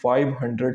500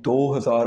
2000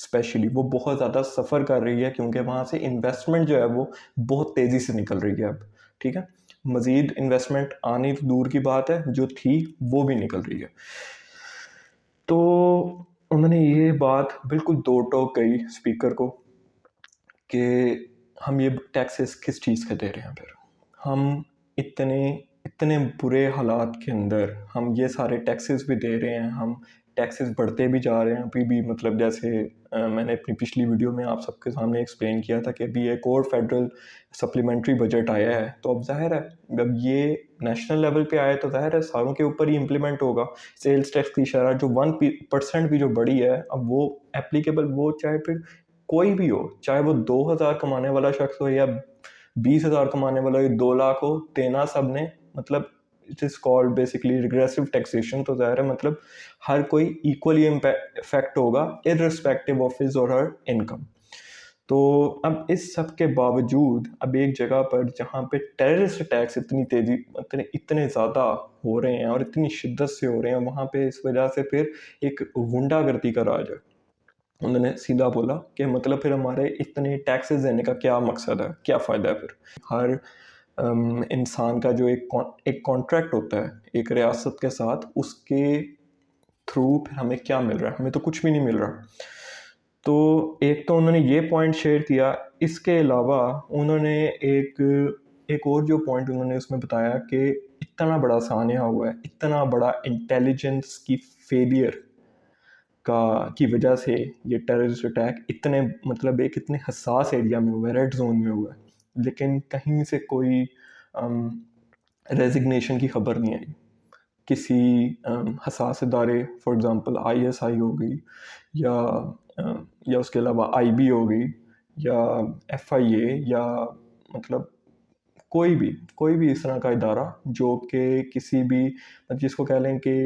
especially وہ بہت زیادہ سفر کر رہی ہے کیونکہ وہاں سے انویسٹمنٹ جو ہے وہ بہت تیزی سے نکل رہی ہے اب. ٹھیک ہے, مزید انویسٹمنٹ آنی تو دور کی بات ہے, جو تھی وہ بھی نکل رہی ہے. تو انہوں نے یہ بات بالکل دو ٹوک گئی اسپیکر کو کہ ہم یہ ٹیکسز کس چیز کے دے رہے ہیں, پھر ہم اتنے برے حالات کے اندر ہم یہ سارے ٹیکسز بھی دے رہے ہیں, ہم ٹیکسز بڑھتے بھی جا رہے ہیں ابھی بھی. مطلب جیسے میں نے اپنی پچھلی ویڈیو میں آپ سب کے سامنے ایکسپلین کیا تھا کہ ابھی ایک اور فیڈرل سپلیمنٹری بجٹ آیا ہے, تو اب ظاہر ہے جب یہ نیشنل لیول پہ آئے تو ظاہر ہے ساروں کے اوپر ہی امپلیمنٹ ہوگا. سیلز ٹیکس کی شرح جو 1% بھی جو بڑی ہے, اب وہ اپلیکیبل, وہ چاہے پھر کوئی بھی ہو, چاہے وہ 2,000 کمانے والا شخص ہو یا 20,000 کمانے والا ہو یا 2 لاکھ ہو, دینا سب نے. مطلب it is called basically regressive taxation. تو ظاہر ہے مطلب ہر کوئی ایکولی افیکٹ ہوگا irrespective of his or Hare income. تو اب اس سب کے باوجود اب ایک جگہ پر جہاں پہ ٹیررسٹ اٹیکس اتنے زیادہ ہو رہے ہیں اور اتنی شدت سے ہو رہے ہیں, وہاں پہ اس وجہ سے پھر ایک غنڈہ گردی کا راج ہے. انہوں نے سیدھا بولا کہ مطلب پھر ہمارے اتنے ٹیکسز دینے کا کیا مقصد ہے, کیا فائدہ ہے پھر. ہر انسان کا جو ایک کانٹریکٹ ہوتا ہے ایک ریاست کے ساتھ, اس کے تھرو پھر ہمیں کیا مل رہا ہے, ہمیں تو کچھ بھی نہیں مل رہا. تو ایک تو انہوں نے یہ پوائنٹ شیئر کیا. اس کے علاوہ انہوں نے ایک اور جو پوائنٹ انہوں نے اس میں بتایا کہ اتنا بڑا سانحہ ہوا ہے, اتنا بڑا انٹیلیجنس کی فیلئر کی وجہ سے یہ ٹیررسٹ اٹیک اتنے حساس ایریا میں ہوا ہے, ریڈ زون میں ہوا ہے, لیکن کہیں سے کوئی ریزگنیشن کی خبر نہیں آئی. کسی حساس ادارے فار ایگزامپل ISI ہو گئی یا اس کے علاوہ IB ہو گئی یا FIA یا مطلب کوئی بھی اس طرح کا ادارہ جو کہ کسی بھی جس کو کہہ لیں کہ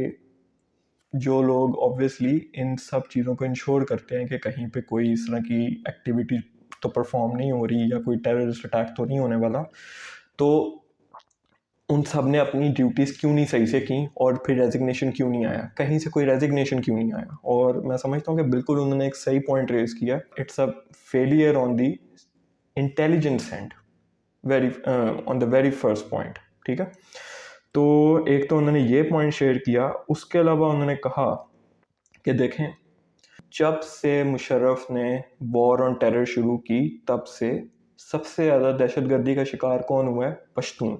جو لوگ آبویسلی ان سب چیزوں کو انشور کرتے ہیں کہ کہیں پہ کوئی اس طرح کی ایکٹیویٹی تو پرفارم نہیں ہو رہی یا کوئی ٹیررسٹ اٹیک تو نہیں ہونے والا, تو ان سب نے اپنی ڈیوٹیز کیوں نہیں صحیح سے کی اور پھر ریزگنیشن کیوں نہیں آیا, کہیں سے کوئی ریزگنیشن کیوں نہیں آیا. اور میں سمجھتا ہوں کہ بالکل انہوں نے ایک صحیح پوائنٹ ریز کیا, it's a failure on the intelligence and on the very first point. ٹھیک ہے, تو ایک تو انہوں نے یہ پوائنٹ شیئر کیا. اس کے علاوہ انہوں نے کہا کہ دیکھیں جب سے مشرف نے وار آن ٹیرر شروع کی تب سے سب سے زیادہ دہشت گردی کا شکار کون ہوا ہے, پشتون.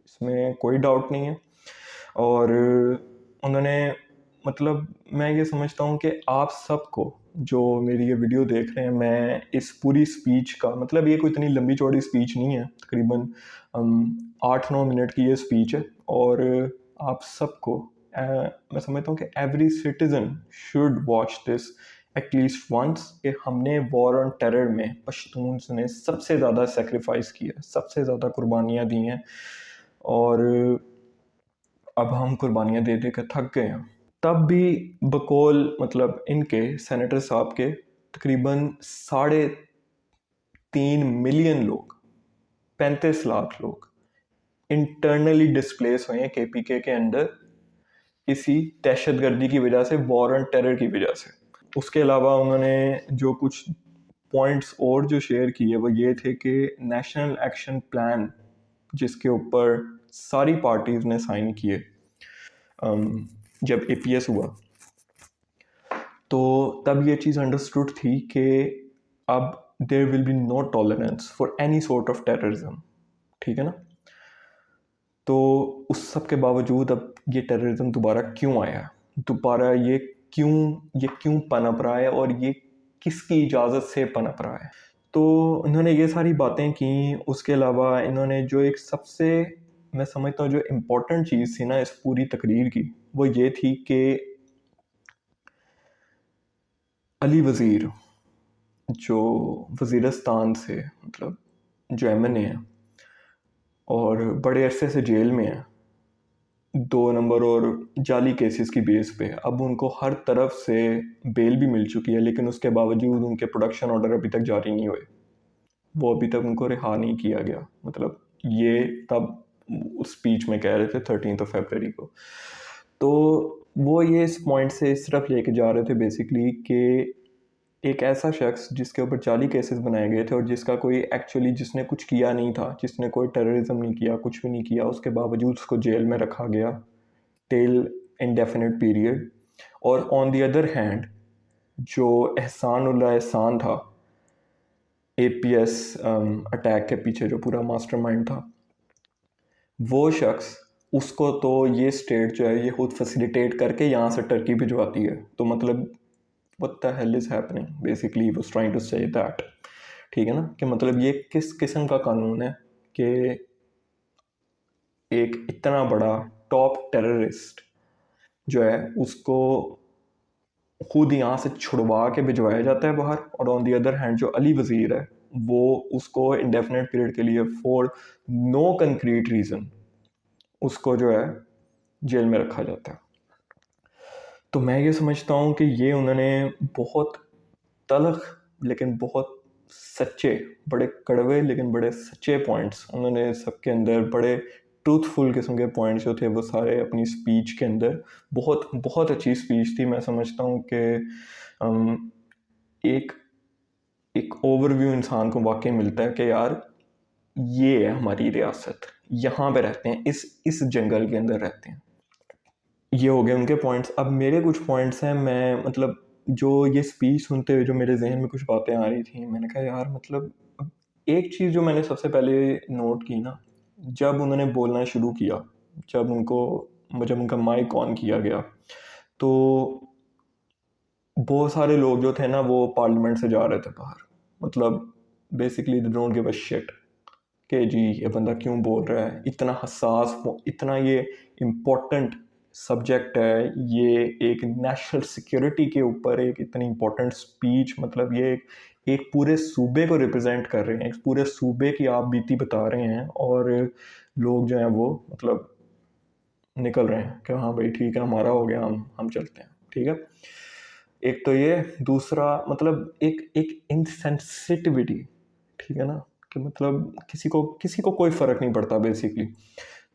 اس میں کوئی ڈاؤٹ نہیں ہے. اور انہوں نے مطلب میں یہ سمجھتا ہوں کہ آپ سب کو جو میری یہ ویڈیو دیکھ رہے ہیں, میں اس پوری سپیچ کا مطلب یہ کوئی اتنی لمبی چوڑی سپیچ نہیں ہے, تقریباً 8-9 منٹ کی یہ سپیچ ہے. اور آپ سب کو میں سمجھتا ہوں کہ every citizen should watch this at least once, کہ ہم نے وار آن ٹیرر میں پشتونز نے سب سے زیادہ سیکریفائس کیا, سب سے زیادہ قربانیاں دی ہیں, اور اب ہم قربانیاں دے دے کر تھک گئے ہیں. تب بھی بقول مطلب ان کے سینیٹر صاحب کے تقریباً 3.5 ملین لوگ, 35 لاکھ لوگ انٹرنلی ڈسپلیس ہوئے ہیں KPK کے اندر اسی دہشت گردی کی وجہ سے, وار آن ٹیرر کی وجہ سے. اس کے علاوہ انہوں نے جو کچھ پوائنٹس اور جو شیئر کیے وہ یہ تھے کہ نیشنل ایکشن پلان جس کے اوپر ساری پارٹیز نے سائن کیے جب APS ہوا, تو تب یہ چیز انڈرسٹوڈ تھی کہ اب there will be no tolerance for any sort of terrorism. ٹھیک ہے نا. تو اس سب کے باوجود اب یہ ٹیررزم دوبارہ کیوں آیا, دوبارہ یہ کیوں پنپ رہا ہے, اور یہ کس کی اجازت سے پنپ رہا ہے. تو انہوں نے یہ ساری باتیں کیں. اس کے علاوہ انہوں نے جو ایک سب سے میں سمجھتا ہوں جو امپورٹنٹ چیز تھی نا اس پوری تقریر کی, وہ یہ تھی کہ علی وزیر جو وزیرستان سے مطلب جو MNA ہیں اور بڑے عرصے سے جیل میں ہیں 2 نمبر اور جعلی کیسز کی بیس پہ, اب ان کو ہر طرف سے بیل بھی مل چکی ہے, لیکن اس کے باوجود ان کے پروڈکشن آرڈر ابھی تک جاری نہیں ہوئے, وہ ابھی تک ان کو رہا نہیں کیا گیا. مطلب یہ تب اس سپیچ میں کہہ رہے تھے 13 فیبرری کو. تو وہ یہ اس پوائنٹ سے اس طرف لے کے جا رہے تھے بیسکلی کہ ایک ایسا شخص جس کے اوپر 40 کیسز بنائے گئے تھے اور جس کا کوئی ایکچولی جس نے کچھ کیا نہیں تھا، جس نے کوئی ٹیررزم نہیں کیا، کچھ بھی نہیں کیا، اس کے باوجود اس کو جیل میں رکھا گیا ٹیل انڈیفینٹ پیریڈ. اور آن دی ادر ہینڈ جو احسان اللہ احسان تھا، اے پی ایس اٹیک کے پیچھے جو پورا ماسٹر مائنڈ تھا، وہ شخص، اس کو تو یہ اسٹیٹ جو ہے یہ خود فیسیلیٹیٹ کر کے یہاں سے ٹرکی بھجواتی ہے. تو مطلب what the hell is happening basically he was trying to say that. ٹھیک ہے نا، کہ مطلب یہ کس قسم کا قانون ہے کہ ایک اتنا بڑا ٹاپ ٹیررسٹ جو ہے اس کو خود یہاں سے چھڑوا کے بھجوایا جاتا ہے باہر، اور آن دی ادر ہینڈ جو علی وزیر ہے وہ اس کو انڈیفینٹ پیریڈ کے لیے فور نو کنکریٹ ریزن اس کو جو ہے جیل میں رکھا جاتا ہے. تو میں یہ سمجھتا ہوں کہ یہ انہوں نے بہت تلخ لیکن بہت سچے، بڑے کڑوے لیکن بڑے سچے پوائنٹس انہوں نے سب کے اندر، بڑے ٹروتھ فل قسم کے پوائنٹس جو تھے وہ سارے اپنی اسپیچ کے اندر، بہت بہت اچھی اسپیچ تھی. میں سمجھتا ہوں کہ ایک اوور ویو انسان کو واقعی ملتا ہے کہ یار یہ ہے ہماری ریاست، یہاں پہ رہتے ہیں، اس جنگل کے اندر رہتے ہیں. یہ ہو گئے ان کے پوائنٹس. اب میرے کچھ پوائنٹس ہیں، میں مطلب جو یہ اسپیچ سنتے ہوئے جو میرے ذہن میں کچھ باتیں آ رہی تھیں، میں نے کہا یار مطلب ایک چیز جو میں نے سب سے پہلے نوٹ کی نا، جب انہوں نے بولنا شروع کیا، جب ان کا مائک آن کیا گیا، تو بہت سارے لوگ جو تھے نا وہ پارلیمنٹ سے جا رہے تھے باہر. مطلب basically they don't give a shirt کہ جی یہ بندہ کیوں بول رہا ہے، اتنا حساس، اتنا یہ امپورٹنٹ سبجیکٹ ہے، یہ ایک نیشنل سیکیورٹی کے اوپر ایک اتنی امپورٹنٹ اسپیچ، مطلب یہ ایک پورے صوبے کو ریپرزینٹ کر رہے ہیں، ایک پورے صوبے کی آپ بیتی بتا رہے ہیں، اور لوگ جو ہیں وہ مطلب نکل رہے ہیں کہ ہاں بھائی ٹھیک ہے ہمارا ہو گیا، ہم چلتے ہیں. ٹھیک ہے، ایک تو یہ، دوسرا مطلب ایک انسینسٹیوٹی، ٹھیک ہے نا، کہ مطلب کسی کو کوئی فرق نہیں پڑتا بیسکلی.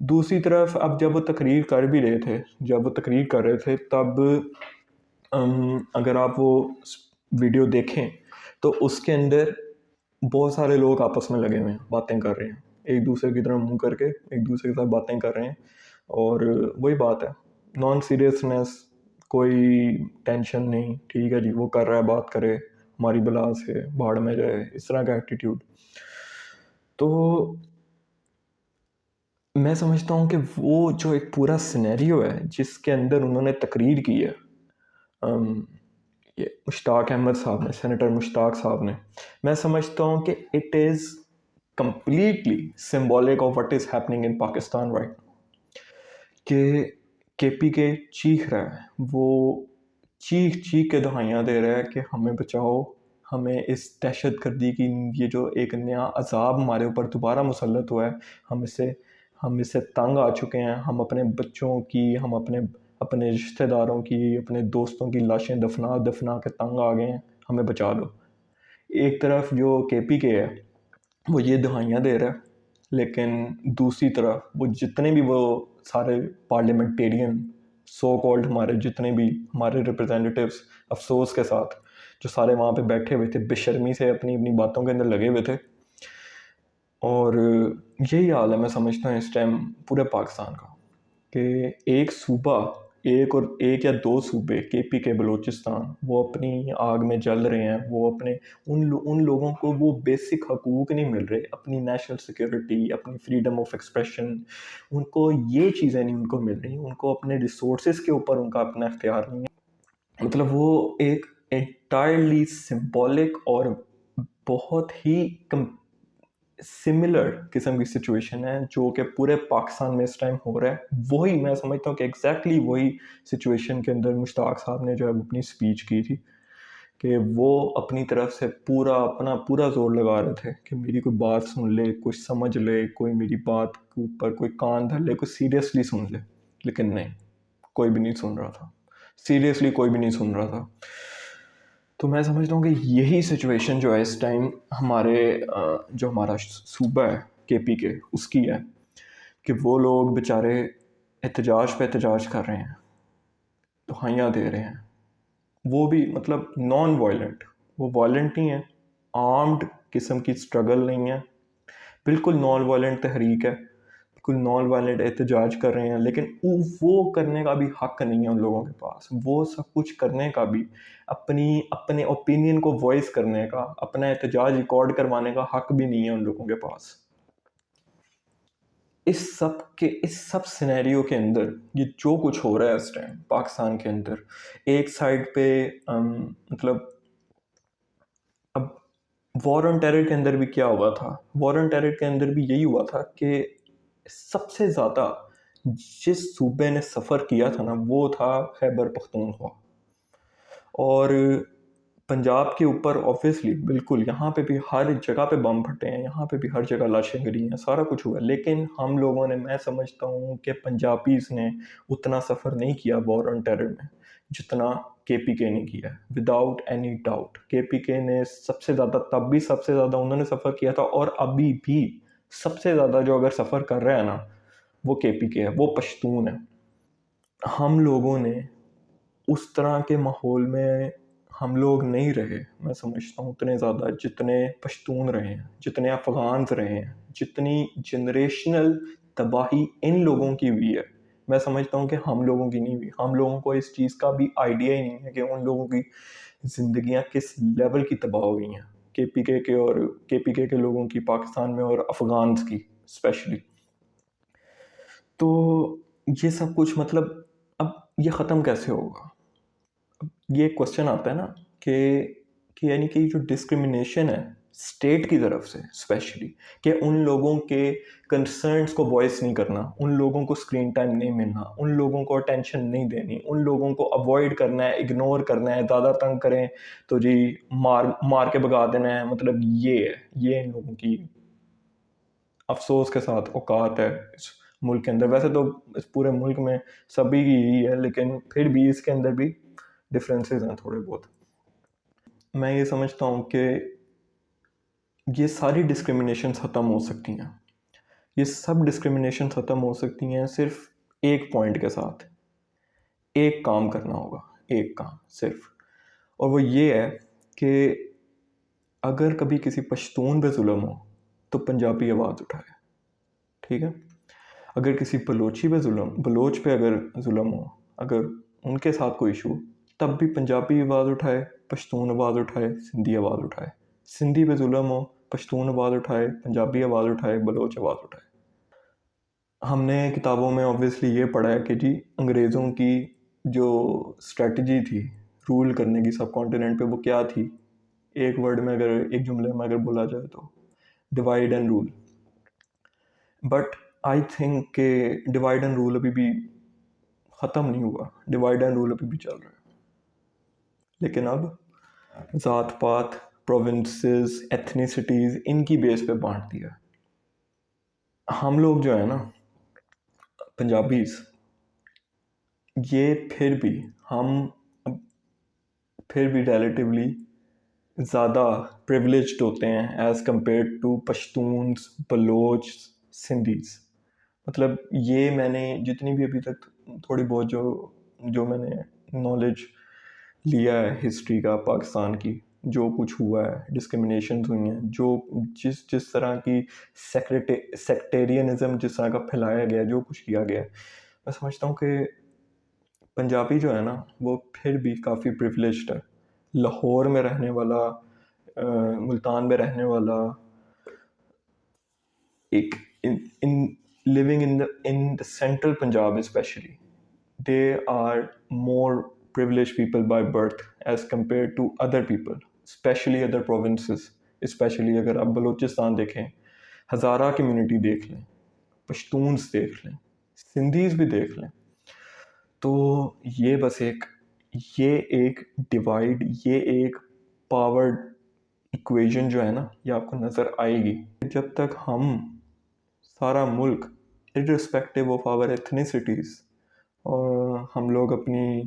دوسری طرف اب جب وہ تقریر کر رہے تھے تب اگر آپ وہ ویڈیو دیکھیں تو اس کے اندر بہت سارے لوگ آپس میں لگے ہوئے ہیں، باتیں کر رہے ہیں، ایک دوسرے کی طرف منہ کر کے ایک دوسرے کے ساتھ باتیں کر رہے ہیں. اور وہی بات ہے، نان سیریسنس، کوئی ٹینشن نہیں، ٹھیک ہے جی وہ کر رہا ہے بات کرے، ہماری بلا سے بھاڑ میں جائے، اس طرح کا ایٹیٹیوڈ. تو میں سمجھتا ہوں کہ وہ جو ایک پورا سینیریو ہے جس کے اندر انہوں نے تقریر کی ہے، یہ مشتاق احمد صاحب نے، سینیٹر مشتاق صاحب نے، میں سمجھتا ہوں کہ it is completely symbolic of what is happening in Pakistan right. کہ کے پی کے چیخ رہا ہے، وہ چیخ کے دہائیاں دے رہا ہے کہ ہمیں بچاؤ، ہمیں اس دہشت گردی کی یہ جو ایک نیا عذاب ہمارے اوپر دوبارہ مسلط ہوا ہے، ہم اس سے تنگ آ چکے ہیں، ہم اپنے بچوں کی، ہم اپنے رشتہ داروں کی، اپنے دوستوں کی لاشیں دفنا کے تنگ آ گئے ہیں، ہمیں بچا دو. ایک طرف جو کے پی کے ہے وہ یہ دہائیاں دے رہا ہے، لیکن دوسری طرف وہ جتنے بھی وہ سارے پارلیمنٹیرین سو کالڈ ہمارے جتنے بھی ہمارے ریپرزینٹیوز، افسوس کے ساتھ جو سارے وہاں پہ بیٹھے ہوئے تھے، بے شرمی سے اپنی باتوں کے اندر لگے ہوئے تھے. اور یہی حال ہے میں سمجھتا ہوں اس ٹائم پورے پاکستان کا، کہ ایک صوبہ، ایک یا دو صوبے کے پی کے بلوچستان، وہ اپنی آگ میں جل رہے ہیں، وہ اپنے ان لوگوں کو وہ بیسک حقوق نہیں مل رہے، اپنی نیشنل سیکیورٹی، اپنی فریڈم آف ایکسپریشن، ان کو یہ چیزیں نہیں ان کو مل رہی، ان کو اپنے ریسورسز کے اوپر ان کا اپنا اختیار نہیں ہے. مطلب وہ ایک انٹائرلی سمبولک اور بہت ہی سملر قسم کی سچویشن ہے جو کہ پورے پاکستان میں اس ٹائم ہو رہا ہے. وہی میں سمجھتا ہوں کہ ایگزیکٹلی وہی سچویشن کے اندر مشتاق صاحب نے جو ہے اپنی اسپیچ کی تھی، کہ وہ اپنی طرف سے اپنا پورا زور لگا رہے تھے کہ میری کوئی بات سن لے، کچھ سمجھ لے، کوئی میری بات کے اوپر کوئی کان دھر لے، کوئی سیریسلی سن لے. لیکن نہیں، کوئی بھی نہیں سن رہا تھا، سیریسلی کوئی بھی نہیں سن رہا تھا. تو میں سمجھتا ہوں کہ یہی سچویشن جو ہے اس ٹائم جو ہمارا صوبہ ہے کے پی کے، اس کی ہے، کہ وہ لوگ بیچارے احتجاج پہ احتجاج کر رہے ہیں، دہائیاں دے رہے ہیں، وہ بھی مطلب نان وائلنٹ، وہ وائلنٹ نہیں ہے, آرمڈ قسم کی اسٹرگل نہیں ہے, بالکل نان وائلنٹ تحریک ہے, بالکل نان وائلنٹ احتجاج کر رہے ہیں, لیکن وہ کرنے کا بھی حق نہیں ہے ان لوگوں کے پاس. وہ سب کچھ کرنے کا بھی, اپنے اوپینین کو وائس کرنے کا, اپنا احتجاج ریکارڈ کروانے کا حق بھی نہیں ہے ان لوگوں کے پاس. اس سب سینیریو کے اندر یہ جو کچھ ہو رہا ہے اس ٹائم پاکستان کے اندر, ایک سائڈ پہ مطلب اب وار آن ٹیرر کے اندر بھی کیا ہوا تھا, وار آن ٹیرر کے اندر بھی یہی ہوا تھا کہ سب سے زیادہ جس صوبے نے سفر کیا تھا نا وہ تھا خیبر پختونخوا, اور پنجاب کے اوپر آبویسلی بالکل یہاں پہ بھی ہر جگہ پہ بم پھٹے ہیں, یہاں پہ بھی ہر جگہ لاشیں گری ہیں, سارا کچھ ہوا ہے, لیکن ہم لوگوں نے, میں سمجھتا ہوں کہ پنجابیز نے اتنا سفر نہیں کیا وار آن ٹیرر میں جتنا کے پی کے نے کیا ہے, وداؤٹ اینی ڈاؤٹ. کے پی کے نے سب سے زیادہ, تب بھی سب سے زیادہ انہوں نے سفر کیا تھا, اور ابھی بھی سب سے زیادہ جو اگر سفر کر رہا ہے نا وہ کے پی کے ہے, وہ پشتون ہے. ہم لوگوں نے اس طرح کے ماحول میں ہم لوگ نہیں رہے, میں سمجھتا ہوں اتنے زیادہ جتنے پشتون رہے ہیں, جتنے افغانز رہے ہیں, جتنی جنریشنل تباہی ان لوگوں کی ہوئی ہے, میں سمجھتا ہوں کہ ہم لوگوں کی نہیں ہوئی. ہم لوگوں کو اس چیز کا بھی آئیڈیا ہی نہیں ہے کہ ان لوگوں کی زندگیاں کس لیول کی تباہ ہوئی ہیں, کے پی کے اور کے پی کے لوگوں کی پاکستان میں, اور افغانز کی اسپیشلی. تو یہ سب کچھ مطلب اب یہ ختم کیسے ہوگا؟ یہ کوشچن آتا ہے نا کہ یعنی کہ جو ڈسکرمنیشن ہے اسٹیٹ کی طرف سے اسپیشلی, کہ ان لوگوں کے کنسرنس کو وائس نہیں کرنا, ان لوگوں کو اسکرین ٹائم نہیں ملنا, ان لوگوں کو اٹینشن نہیں دینی, ان لوگوں کو اوائڈ کرنا ہے, اگنور کرنا ہے, زیادہ تنگ کریں تو جی مار کے بھگا دینا ہے. مطلب یہ ان لوگوں کی افسوس کے ساتھ اوقات ہے اس ملک کے اندر. ویسے تو اس پورے ملک میں سبھی کی یہی ہے, لیکن پھر بھی اس کے اندر بھی ڈفرینسز ہیں تھوڑے بہت. میں یہ سمجھتا ہوں کہ یہ ساری ڈسکرمنیشنز ختم ہو سکتی ہیں, یہ سب ڈسکرمنیشن ختم ہو سکتی ہیں صرف ایک پوائنٹ کے ساتھ. ایک کام کرنا ہوگا, ایک کام صرف, اور وہ یہ ہے کہ اگر کبھی کسی پشتون پہ ظلم ہو تو پنجابی آواز اٹھائے, ٹھیک ہے. اگر کسی بلوچ پہ اگر ظلم ہو, اگر ان کے ساتھ کوئی ایشو, تب بھی پنجابی آواز اٹھائے, پشتون آواز اٹھائے, سندھی آواز اٹھائے. سندھی پہ ظلم ہو, پشتون آواز اٹھائے, پنجابی آواز اٹھائے, بلوچ آواز اٹھائے. ہم نے کتابوں میں اوبویسلی یہ پڑھا ہے کہ جی انگریزوں کی جو اسٹریٹجی تھی رول کرنے کی سب کانٹیننٹ پہ, وہ کیا تھی, ایک ورڈ میں اگر, ایک جملے میں اگر بولا جائے تو divide and rule. But I think کہ ڈیوائڈ اینڈ رول ابھی بھی ختم نہیں ہوا, ڈیوائڈ اینڈ رول ابھی بھی چل رہا ہے. لیکن اب ذات پات, پروونسز, ایتھنیسٹیز, ان کی بیس پہ بانٹ دیا. ہم لوگ جو ہے نا پنجابیز, یہ پھر بھی ریلیٹیولی زیادہ پریولیجڈ ہوتے ہیں as compared to Pashtuns, Baloch, Sindhis. مطلب یہ میں نے جتنی بھی ابھی تک تھوڑی بہت جو میں نے نالج لیا ہے ہسٹری کا, پاکستان کی جو کچھ ہوا ہے, ڈسکرمنیشنز ہوئی ہیں, جو جس طرح کی سیکٹیرینزم جس طرح کا پھیلایا گیا, جو کچھ کیا گیا, میں سمجھتا ہوں کہ پنجابی جو ہے نا وہ پھر بھی کافی پریولیجڈ ہے. لاہور میں رہنے والا, ملتان میں رہنے والا, ایک living in the central Punjab especially, they are more privileged people by birth as compared to other people, especially other provinces. especially اگر آپ بلوچستان دیکھیں, ہزارہ کمیونٹی دیکھ لیں, پشتونز دیکھ لیں, سندھیز بھی دیکھ لیں, تو یہ بس ایک ڈیوائڈ, یہ ایک پاور ایکویژن جو ہے نا یہ آپ کو نظر آئے گی. جب تک ہم سارا ملک irrespective of our ethnicities, اور ہم لوگ اپنی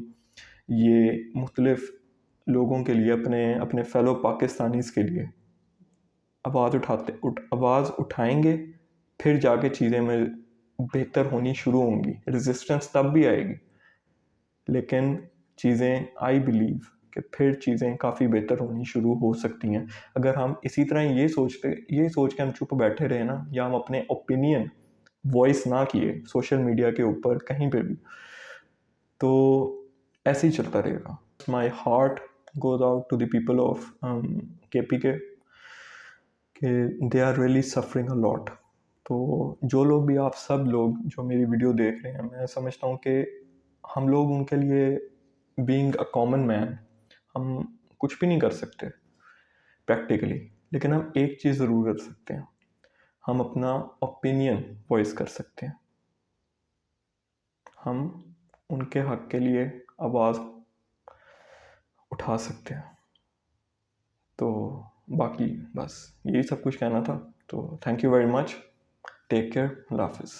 یہ مختلف لوگوں کے لیے, اپنے فیلو پاکستانیز کے لیے آواز اٹھائیں گے, پھر جا کے چیزیں میں بہتر ہونی شروع ہوں گی. ریزسٹنس تب بھی آئے گی, لیکن چیزیں آئی بلیو کہ پھر چیزیں کافی بہتر ہونی شروع ہو سکتی ہیں. اگر ہم اسی طرح یہ سوچ کے ہم چپ بیٹھے رہے نا، یا ہم اپنے اوپینین وائس نہ کیے سوشل میڈیا کے اوپر کہیں پہ بھی، تو ایسے ہی چلتا رہے گا. My heart goes out to the people of KPK کہ they are really suffering a lot. تو جو لوگ بھی، آپ سب لوگ جو میری ویڈیو دیکھ رہے ہیں، میں سمجھتا ہوں کہ ہم لوگ ان کے لیے بینگ اے کامن مین ہم کچھ بھی نہیں کر سکتے پریکٹیکلی، لیکن ہم ایک چیز ضرور کر سکتے ہیں، ہم اپنا اوپینین وائس کر سکتے ہیں. ہم ان کے حق کے لیے آواز اٹھا سکتے ہیں. تو باقی بس یہی سب کچھ کہنا تھا. تو thank you very much. Take care. اللہ حافظ.